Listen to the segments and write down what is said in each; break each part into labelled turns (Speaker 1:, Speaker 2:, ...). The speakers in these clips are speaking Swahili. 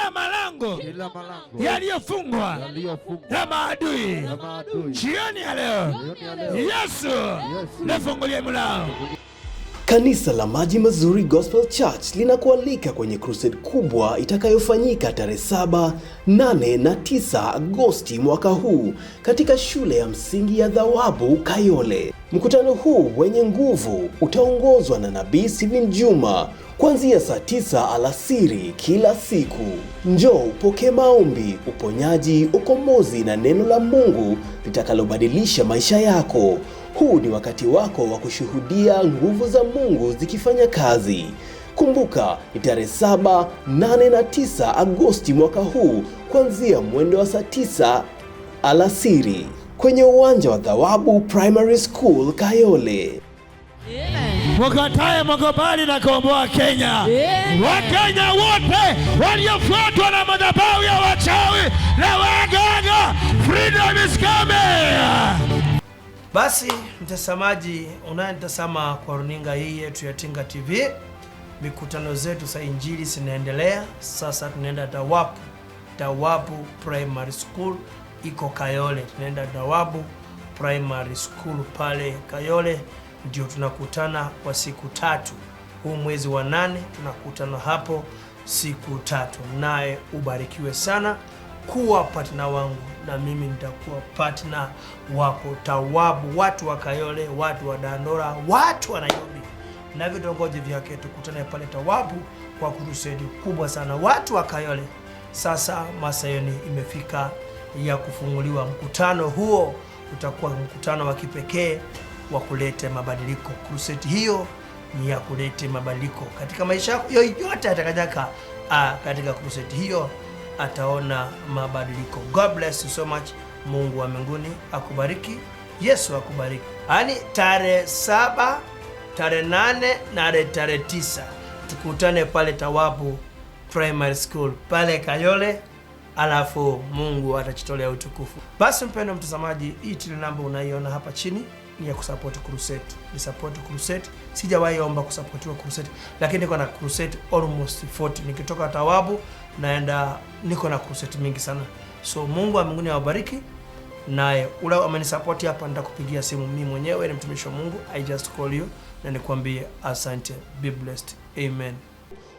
Speaker 1: kila malango yaliyofungwa na maadui jioni ya leo, Yesu nafungulia mlango.
Speaker 2: Kanisa la Maji Mazuri Gospel Church linakualika kwenye crusade kubwa itakayofanyika tarehe 7, 8 na 9 Agosti mwaka huu katika shule ya msingi ya Thawabu Kayole. Mkutano huu wenye nguvu utaongozwa na Nabii Steven Juma kuanzia saa 9 alasiri kila siku. Njoo upokee maombi, uponyaji, ukombozi na neno la Mungu litakalobadilisha maisha yako. Huu ni wakati wako wa kushuhudia nguvu za Mungu zikifanya kazi. Kumbuka, ni tarehe 7, 8 na 9 Agosti mwaka huu kuanzia mwendo wa saa 9 alasiri kwenye uwanja wa Thawabu Primary School Kayole.
Speaker 1: Mkatae mkubali na kuomboa Kenya. Wakenya wote waliofuatwa na madhabahu ya wachawi na waganga, freedom is coming.
Speaker 3: Basi mtazamaji unayenitazama kwa runinga hii yetu ya Tinga TV, mikutano zetu za injili zinaendelea. Sasa tunaenda Thawabu Primary School iko Kayole. Tunaenda Thawabu Primary School pale Kayole, ndio tunakutana kwa siku 3. Huu mwezi wa 8 tunakutana hapo siku 3. Naye ubarikiwe sana kuwa partner wangu, na mimi nitakuwa partner wako. Thawabu, watu wa Kayole, watu wa Dandora, watu wa Nairobi na vitongoji vyake, tukutane pale Thawabu kwa crusade kubwa sana. Watu wa Kayole, sasa masayoni imefika ya kufunguliwa. Mkutano huo utakuwa mkutano wa kipekee wa kuleta mabadiliko. Crusade hiyo ni ya kuleta mabadiliko katika maisha yako yoyote atakayaka. Katika crusade hiyo ataona mabadiliko. God bless you so much. Mungu wa mbinguni akubariki. Yesu akubariki. Tarehe 7, tarehe 8 na tarehe 9 tukutane pale Thawabu Primary School pale Kayole, alafu Mungu atachitolea utukufu. Basi mpendwa mtazamaji, hii tile namba unaiona hapa chini ni ya kusupport crusade. Ni support crusade. Sijawahi omba kusupport crusade, lakini niko na crusade almost 40. Nikitoka Thawabu naenda niko na crusade mingi sana. So Mungu wa mbinguni awabariki. Naye ule amenisupport hapa, nitakupigia simu mimi mwenyewe, ni mtumishi wa Mungu. I just call you na nikwambie asante. Be blessed. Amen.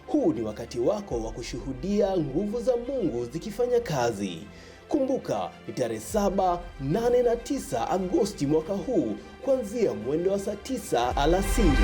Speaker 2: Huu ni wakati wako wa kushuhudia nguvu za Mungu zikifanya kazi. Kumbuka, ni tarehe 7, 8 na 9 Agosti mwaka huu kuanzia mwendo wa saa 9 alasiri.